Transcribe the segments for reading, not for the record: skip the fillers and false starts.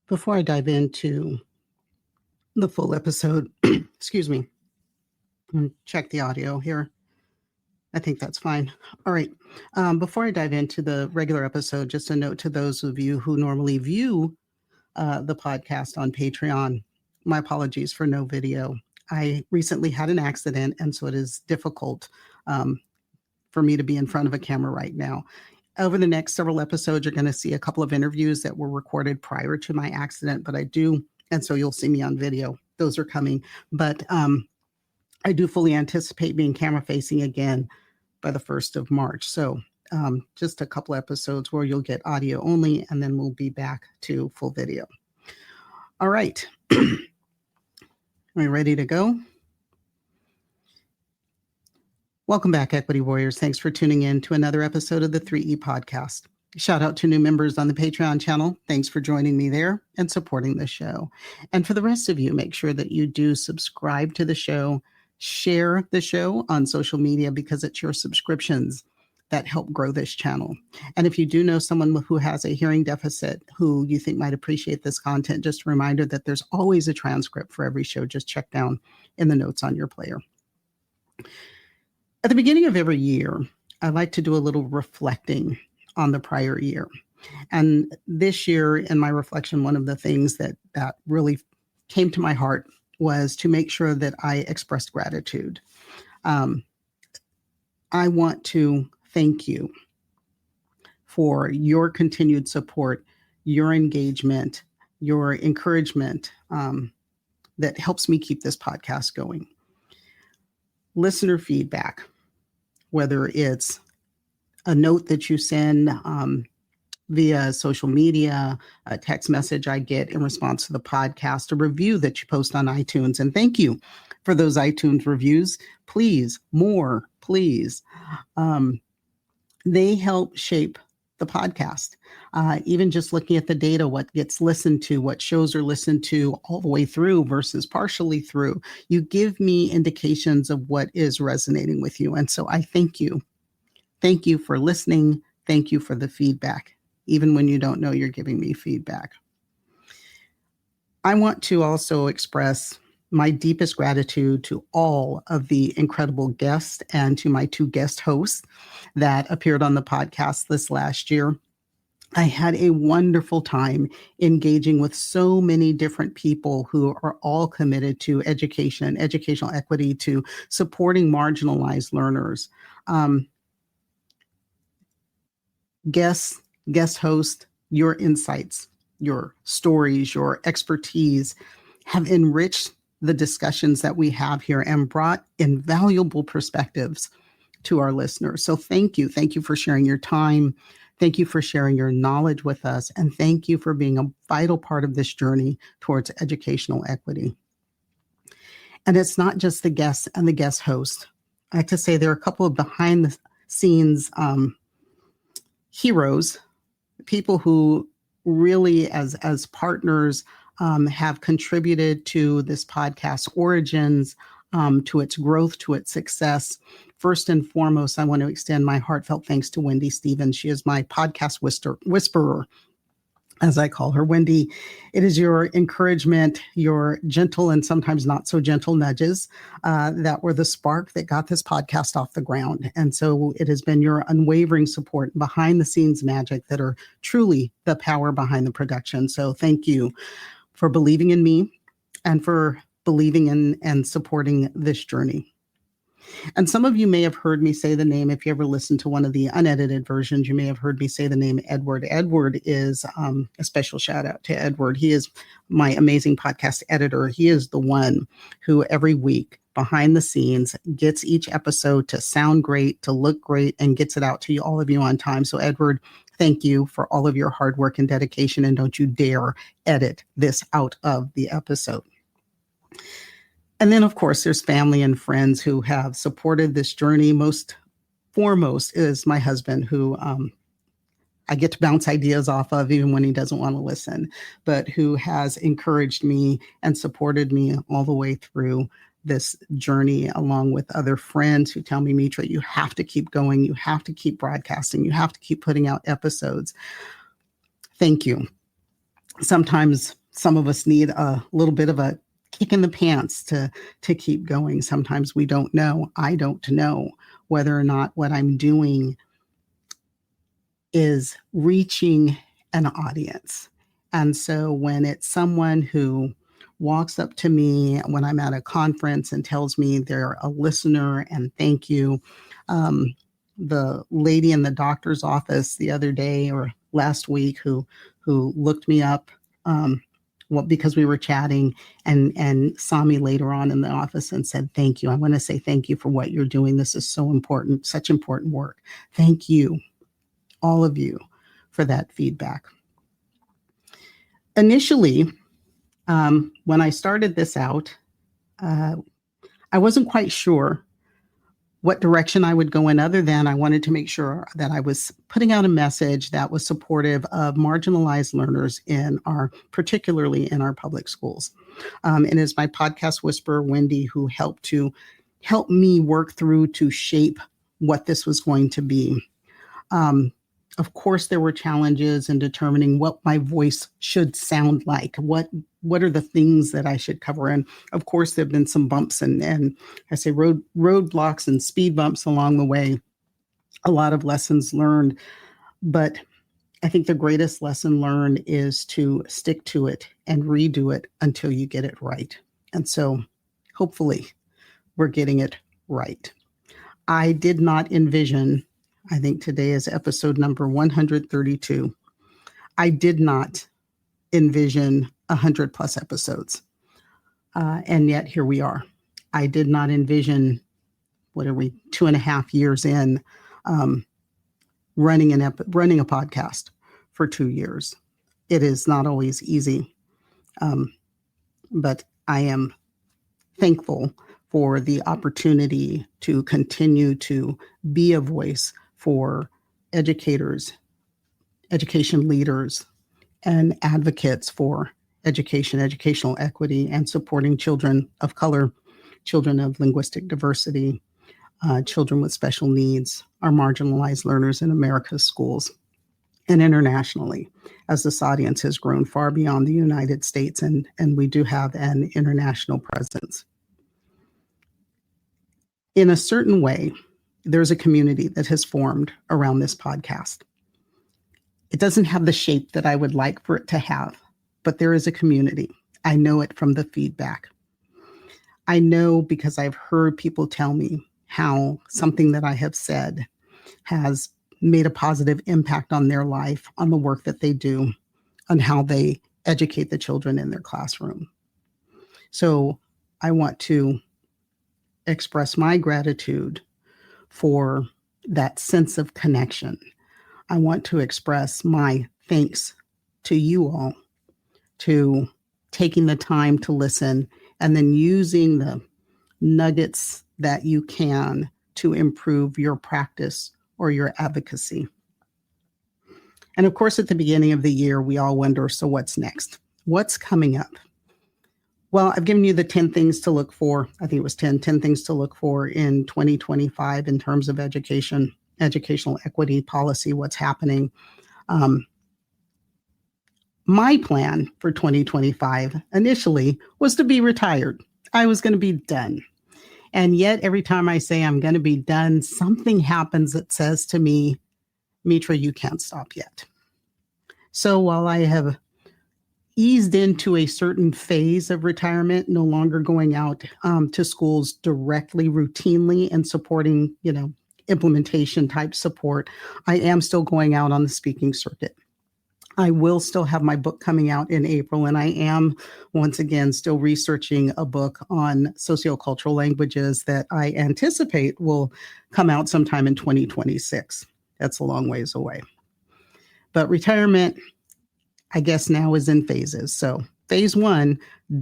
Before I dive into the full episode, excuse me, check the audio here. I think that's fine. All right. Before I dive into the regular episode, just a note to those of you who normally view the podcast on Patreon. My apologies for no video. I recently had an accident, and so it is difficult for me to be in front of a camera right now. Over the next several episodes, you're going to see a couple of interviews that were recorded prior to my accident, and so you'll see me on video. Those are coming. But I do fully anticipate being camera facing again by the 1st of March. So just a couple episodes where you'll get audio only, and then we'll be back to full video. All right. Are we ready to go? Welcome back, Equity Warriors. Thanks for tuning in to another episode of the 3E Podcast. Shout out to new members on the Patreon channel. Thanks for joining me there and supporting the show. And for the rest of you, make sure that you do subscribe to the show, share the show on social media, because it's your subscriptions that help grow this channel. And if you do know someone who has a hearing deficit who you think might appreciate this content, just a reminder that there's always a transcript for every show. Just check down in the notes on your player. At the beginning of every year, I like to do a little reflecting on the prior year. And this year, in my reflection, one of the things that really came to my heart was to make sure that I expressed gratitude. I want to thank you for your continued support, your engagement, your encouragement that helps me keep this podcast going. Listener feedback, whether it's a note that you send via social media, a text message I get in response to the podcast, a review that you post on iTunes. And thank you for those iTunes reviews. Please, more, please. They help shape the podcast. Even just looking at the data, what gets listened to, what shows are listened to all the way through versus partially through, you give me indications of what is resonating with you. And so I thank you. Thank you for listening. Thank you for the feedback, even when you don't know you're giving me feedback. I want to also express my deepest gratitude to all of the incredible guests and to my 2 guest hosts that appeared on the podcast this last year. I had a wonderful time engaging with so many different people who are all committed to education, educational equity, to supporting marginalized learners. Guest host, your insights, your stories, your expertise have enriched the discussions that we have here and brought invaluable perspectives to our listeners. So thank you. Thank you for sharing your time. Thank you for sharing your knowledge with us. And thank you for being a vital part of this journey towards educational equity. And it's not just the guests and the guest host. I like to say there are a couple of behind the scenes heroes, people who really as partners have contributed to this podcast's origins, to its growth, to its success. First and foremost, I want to extend my heartfelt thanks to Wendy Stevens. She is my podcast whisperer, as I call her. Wendy, it is your encouragement, your gentle and sometimes not so gentle nudges that were the spark that got this podcast off the ground. And so it has been your unwavering support, behind the scenes magic that are truly the power behind the production. So thank you for believing in me and for believing in and supporting this journey. And some of you may have heard me say the name, if you ever listened to one of the unedited versions, you may have heard me say the name Edward. Edward is a special shout out to Edward. He is my amazing podcast editor. He is the one who every week behind the scenes gets each episode to sound great, to look great, and gets it out to you, all of you on time. So Edward, thank you for all of your hard work and dedication. And don't you dare edit this out of the episode. And then, of course, there's family and friends who have supported this journey. Most foremost is my husband, who I get to bounce ideas off of even when he doesn't want to listen, but who has encouraged me and supported me all the way through this journey, along with other friends who tell me, Mitra, you have to keep going. You have to keep broadcasting. You have to keep putting out episodes. Thank you. Sometimes some of us need a little bit of a kick in the pants to keep going. Sometimes we don't know. I don't know whether or not what I'm doing is reaching an audience. And so when it's someone who walks up to me when I'm at a conference and tells me they're a listener and thank you, the lady in the doctor's office the other day or last week who looked me up, well, because we were chatting and saw me later on in the office and said, thank you. I want to say thank you for what you're doing. This is so important, such important work. Thank you, all of you, for that feedback. Initially, when I started this out, I wasn't quite sure what direction I would go in, other than I wanted to make sure that I was putting out a message that was supportive of marginalized learners particularly in our public schools. And it's my podcast whisperer, Wendy, who helped me work through to shape what this was going to be. Of course, there were challenges in determining what my voice should sound like. What are the things that I should cover? And of course, there have been some bumps and I say roadblocks and speed bumps along the way. A lot of lessons learned, but I think the greatest lesson learned is to stick to it and redo it until you get it right. And so hopefully we're getting it right. I did not envision, I think today is episode number 132. I did not envision 100 plus episodes. And yet here we are. I did not envision, 2.5 years in, running a podcast for 2 years. It is not always easy, but I am thankful for the opportunity to continue to be a voice for educators, education leaders, and advocates for educational equity, and supporting children of color, children of linguistic diversity, children with special needs, our marginalized learners in America's schools, and internationally, as this audience has grown far beyond the United States, and we do have an international presence. In a certain way, there's a community that has formed around this podcast. It doesn't have the shape that I would like for it to have, but there is a community. I know it from the feedback. I know because I've heard people tell me how something that I have said has made a positive impact on their life, on the work that they do, on how they educate the children in their classroom. So I want to express my gratitude for that sense of connection. I want to express my thanks to you all to taking the time to listen and then using the nuggets that you can to improve your practice or your advocacy. And of course, at the beginning of the year, we all wonder, so what's next? What's coming up? Well, I've given you the 10 things to look for. I think it was 10 things to look for in 2025 in terms of education, educational equity policy, what's happening. My plan for 2025 initially was to be retired. I was going to be done. And yet every time I say I'm going to be done, something happens that says to me, Mitra, you can't stop yet. So while I have eased into a certain phase of retirement, no longer going out to schools directly, routinely, and supporting, implementation type support, I am still going out on the speaking circuit. I will still have my book coming out in April, and I am, once again, still researching a book on sociocultural languages that I anticipate will come out sometime in 2026. That's a long ways away. But retirement, I guess now is in phases. So phase 1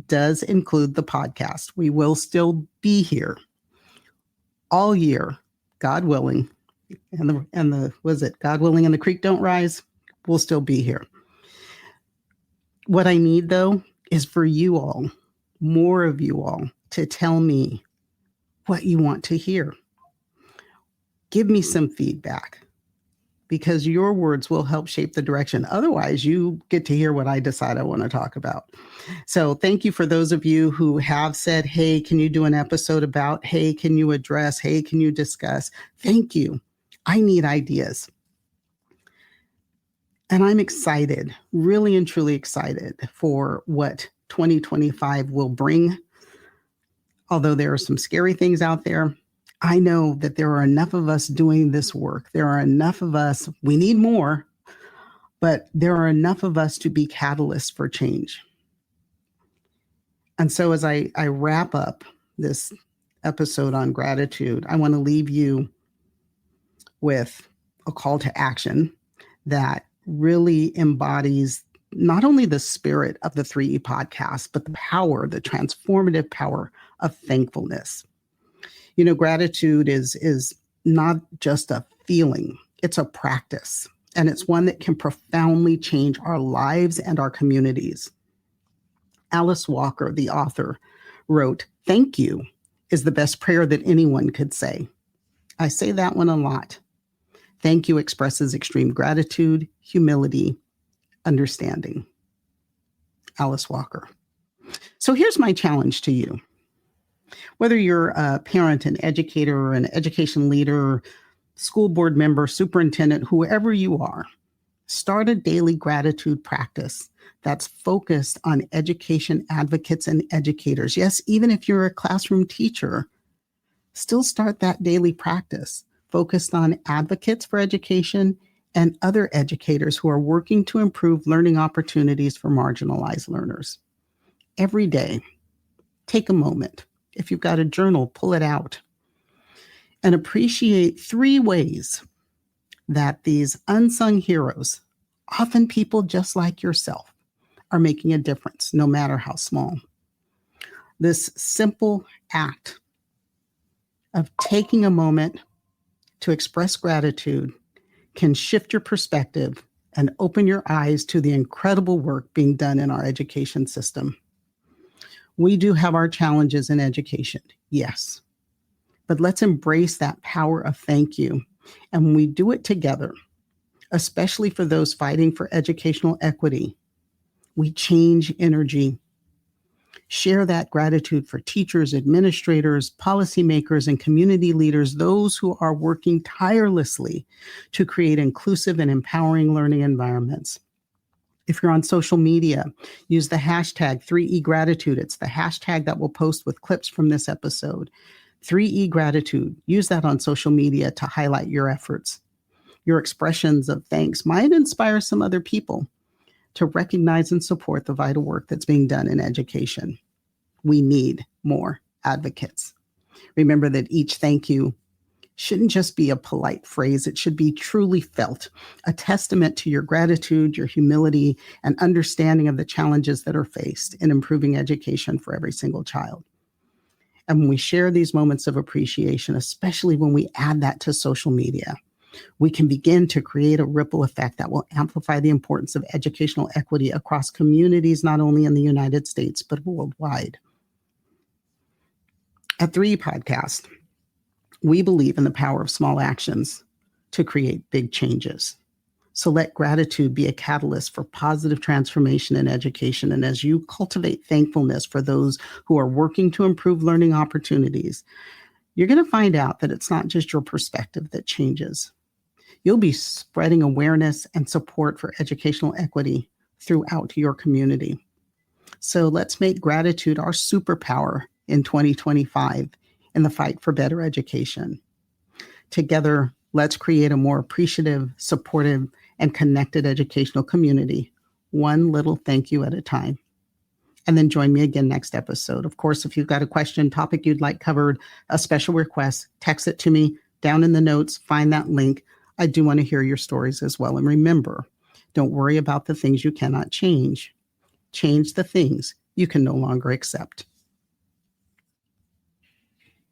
does include the podcast. We will still be here all year, God willing, and was it God willing and the creek don't rise? We'll still be here. What I need, though, is for you all, more of you all, to tell me what you want to hear. Give me some feedback. because your words will help shape the direction. Otherwise, you get to hear what I decide I want to talk about. So thank you for those of you who have said, hey, can you do an episode about, hey, can you address, hey, can you discuss? Thank you. I need ideas. And I'm excited, really and truly excited for what 2025 will bring. Although there are some scary things out there, I know that there are enough of us doing this work. There are enough of us, we need more, but there are enough of us to be catalysts for change. And so as I wrap up this episode on gratitude, I want to leave you with a call to action that really embodies not only the spirit of the 3E podcast, but the power, the transformative power of thankfulness. Gratitude is not just a feeling, it's a practice, and it's one that can profoundly change our lives and our communities. Alice Walker, the author, wrote, "Thank you is the best prayer that anyone could say." I say that one a lot. Thank you expresses extreme gratitude, humility, understanding. Alice Walker. So here's my challenge to you. Whether you're a parent, an educator, or an education leader, school board member, superintendent, whoever you are, start a daily gratitude practice that's focused on education advocates and educators. Yes, even if you're a classroom teacher, still start that daily practice focused on advocates for education and other educators who are working to improve learning opportunities for marginalized learners. Every day, take a moment. If you've got a journal, pull it out and appreciate 3 ways that these unsung heroes, often people just like yourself, are making a difference, no matter how small. This simple act of taking a moment to express gratitude can shift your perspective and open your eyes to the incredible work being done in our education system. We do have our challenges in education, yes, but let's embrace that power of thank you. And when we do it together, especially for those fighting for educational equity, we change energy. Share that gratitude for teachers, administrators, policymakers, and community leaders, those who are working tirelessly to create inclusive and empowering learning environments. If you're on social media, use the hashtag 3EGratitude. It's the hashtag that we'll post with clips from this episode. 3EGratitude. Use that on social media to highlight your efforts. Your expressions of thanks might inspire some other people to recognize and support the vital work that's being done in education. We need more advocates. Remember that each thank you shouldn't just be a polite phrase. It should be truly felt, a testament to your gratitude, your humility, and understanding of the challenges that are faced in improving education for every single child. And when we share these moments of appreciation, especially when we add that to social media, we can begin to create a ripple effect that will amplify the importance of educational equity across communities, not only in the United States, but worldwide. At 3E Podcast, we believe in the power of small actions to create big changes. So let gratitude be a catalyst for positive transformation in education. And as you cultivate thankfulness for those who are working to improve learning opportunities, you're going to find out that it's not just your perspective that changes. You'll be spreading awareness and support for educational equity throughout your community. So let's make gratitude our superpower in 2025 in the fight for better education. Together, let's create a more appreciative, supportive, and connected educational community, one little thank you at a time. And then join me again next episode. Of course, if you've got a question, topic you'd like covered, a special request, text it to me down in the notes, find that link. I do want to hear your stories as well. And remember, don't worry about the things you cannot change. Change the things you can no longer accept.